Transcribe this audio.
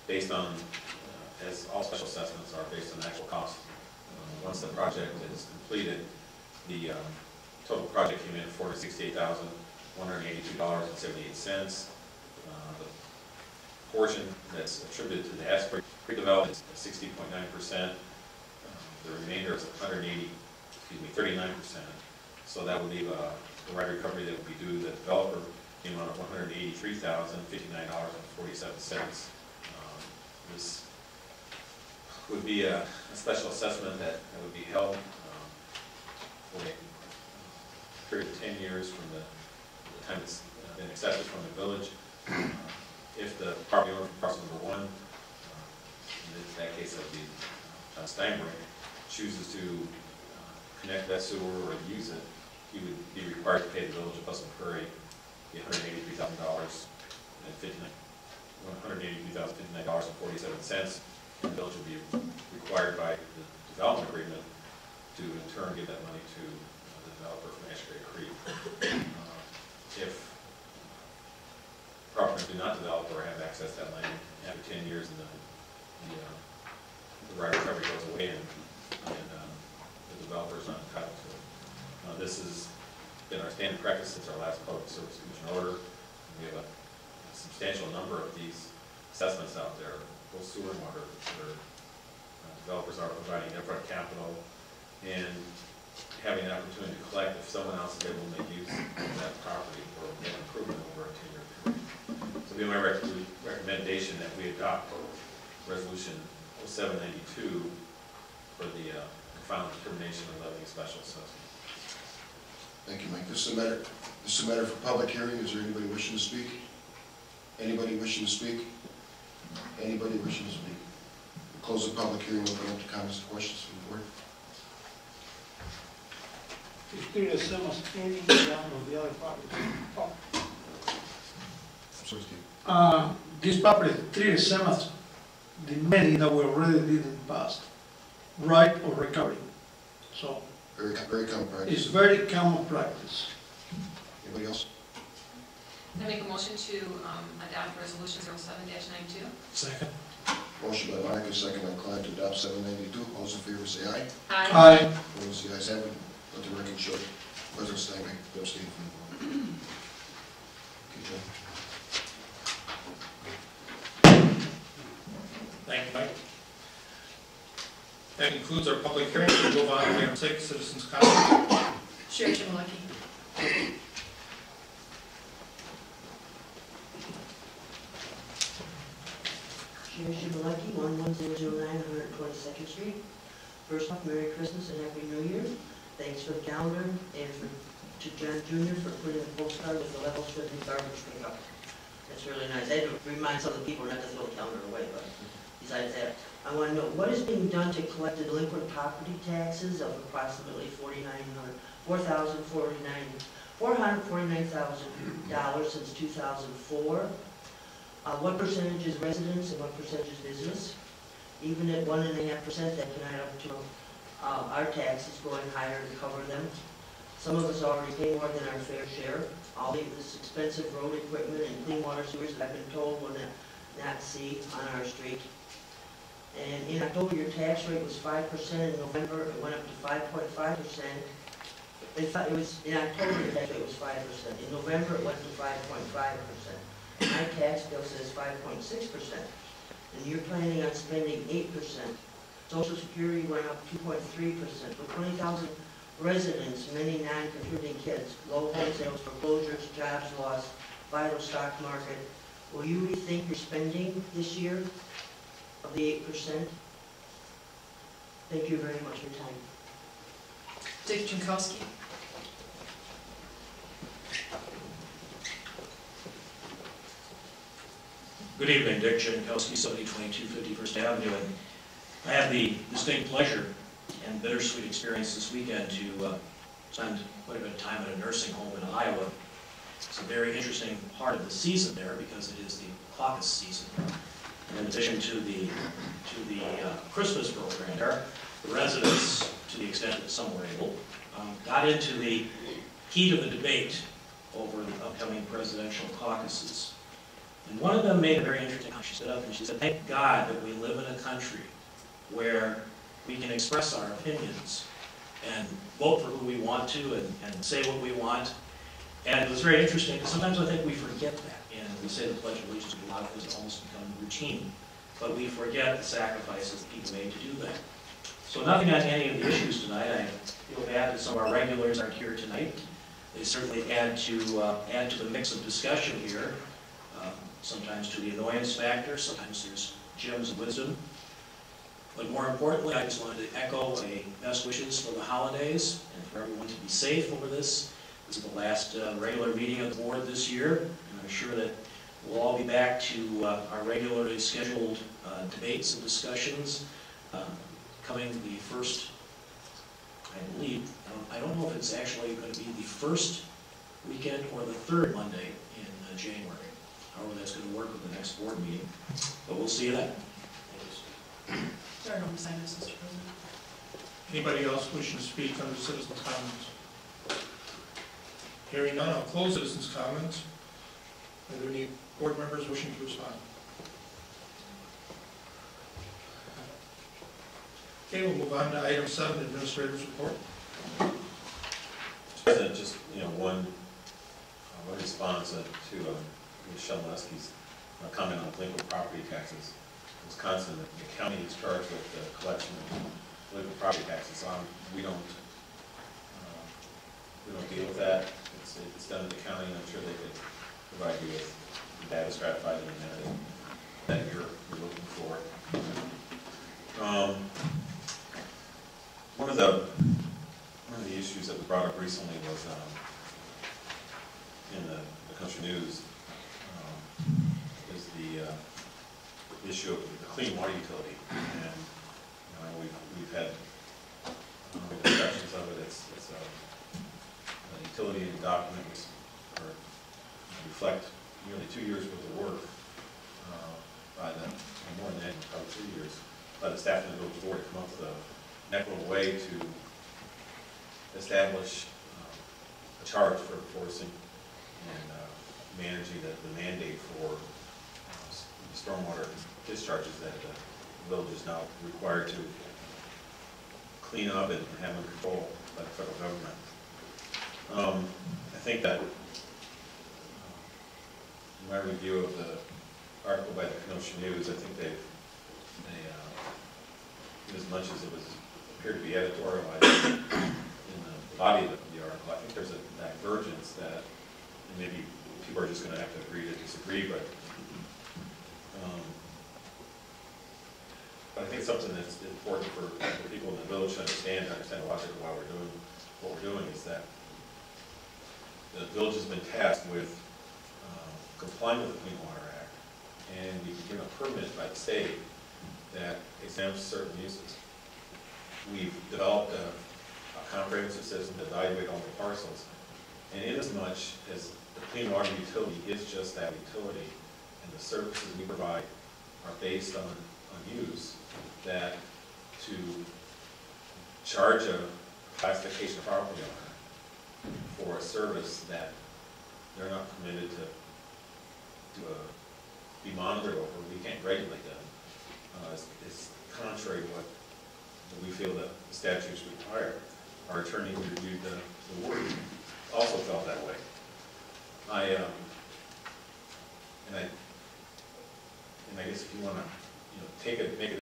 based on, as all special assessments are, based on actual cost. Once the project is completed, the total project came in at $468,182.78. The portion that's attributed to the as pre-development is 60.9%. The remainder is 39%. So that would leave a right recovery that would be due to the developer in the amount of $183,059.47. This would be a special assessment that would be held for a period of 10 years from the time it's been accepted from the village. If the property owner from parcel number 1, in that case that would be John Steinberg, chooses to connect that sewer or use it, he would be required to pay the village of Pleasant Prairie the $183,059.47. The village would be required by the development agreement to in turn give that money to the developer from Ashbury Creek. If properties do not develop or have access to that land after 10 years, and the right of recovery goes away, and the developer is not entitled to it. This has been our standard practice since our last Public Service Commission order. We have a substantial number of these assessments out there, both sewer and water, where developers are providing upfront capital and having an opportunity to collect if someone else is able to make use of that property or make an improvement over a 10-year period. So it would be my recommendation that we adopt Resolution 0792 for the final determination of levying a special assessment. Thank you, Mike. This is a matter for public hearing. Is there anybody wishing to speak? Anybody wishing to speak? Anybody wishing to speak? We'll close the public hearing. We'll go into comments and questions from the board. It's clear that someone's standing down on the other property. I'm sorry, Steve. This property clearly sums the many that we already did in the past, right or recovery. So Very common practice. it's very common practice. Anybody else? I make a motion to adopt Resolution 07-92. Second. Motion by Monica, second by Clyde to adopt 792. All those in favor say aye. Aye. Opposed, the ayes have it. Let the record show. President Steinbeck, abstain from the vote. Okay, Joe. Thank you, Mike. That concludes our public hearing. We'll move on to item 6, citizens' comment. Sherry Chmielewski. Sherry Chmielewski, 11009 122nd Street. First off, Merry Christmas and Happy New Year. Thanks for the calendar and to John Jr. for putting the postcard with the level strip and garbage pickup. That's really nice. I had to remind some of the people not to throw the calendar away, but besides that, I want to know what is being done to collect the delinquent property taxes of approximately $449,000 since 2004. What percentage is residents and what percentage is business? Even at 1.5%, that can add up to our taxes going higher to cover them. Some of us already pay more than our fair share. All this expensive road equipment and clean water sewers that I've been told will not see on our street. And in October, your tax rate was 5%. In November, it went up to 5.5%. In October, your tax rate was 5%. In November, it went to 5.5%. My tax bill says 5.6%. And you're planning on spending 8%. Social Security went up 2.3%. With 20,000 residents, many non-contributing kids, low home sales, foreclosures, jobs lost, vital stock market, will you rethink your spending this year of the 8%? Thank you very much for your time. Dick Jankowski. Good evening, Dick Jankowski, 7022 51st Avenue. And I had the distinct pleasure and bittersweet experience this weekend to spend quite a bit of time at a nursing home in Iowa. It's a very interesting part of the season there because it is the caucus season. And in addition to the Christmas program there, the residents, to the extent that some were able, got into the heat of the debate over the upcoming presidential caucuses. And one of them made a very interesting comment. She stood up and she said, thank God that we live in a country where we can express our opinions and vote for who we want to and say what we want. And it was very interesting because sometimes I think we forget that. And we say the Pledge of Allegiance, but a lot of things almost become routine. But we forget the sacrifices that people made to do that. So nothing on any of the issues tonight. I feel bad that some of our regulars aren't here tonight. They certainly add to the mix of discussion here. Sometimes to the annoyance factor, sometimes there's gems of wisdom. But more importantly, I just wanted to echo a best wishes for the holidays and for everyone to be safe over this. This is the last regular meeting of the board this year, and I'm sure that we'll all be back to our regularly scheduled debates and discussions coming the first, I believe, I don't know if it's actually going to be the first weekend or the third Monday in January. However that's going to work with the next board meeting, but we'll see you then. There are no assignments, Mr. President. Anybody else wishing to speak under citizens' comments? Hearing none, I'll close citizens' comments. Are there any board members wishing to respond? Okay, we'll move on to item 7, Administrator's Report. Mr. President, just, one response to Michelle Leski's comment on delinquent property taxes. Wisconsin, the county is charged with the collection of delinquent property taxes. We don't deal with that. It's done at the county, and I'm sure they could provide you with the data stratified in a minute that you're looking for. One of the issues that was brought up recently was in the country news is the issue of the clean water utility, and we've had discussions of it. It's a utility document which reflect nearly 2 years worth of work by the, more than that, probably 3 years, by the staff of the village board to come up with an equitable way to establish a charge for enforcing and managing the mandate for stormwater discharges that the village is now required to clean up and have under control by the federal government. I think that in my review of the article by the Kenosha News, I think they as much as it appeared to be editorialized in the body of the article, I think there's a divergence that, and maybe people are just going to have to agree to disagree, but I think it's something that's important for people in the village to understand the logic of why we're doing what we're doing is that the village has been tasked with complying with the Clean Water Act, and we can bring a permit by the state that exempts certain uses. We've developed a comprehensive system to evaluate all the parcels, and inasmuch as the clean water utility is just that utility, and the services we provide are based on use, that to charge a classification property owner for a service that they're not permitted to be monitored over, we can't regulate them, is contrary to what we feel that the statutes require. Our attorney who reviewed the word also felt that way. I guess if you want to, make it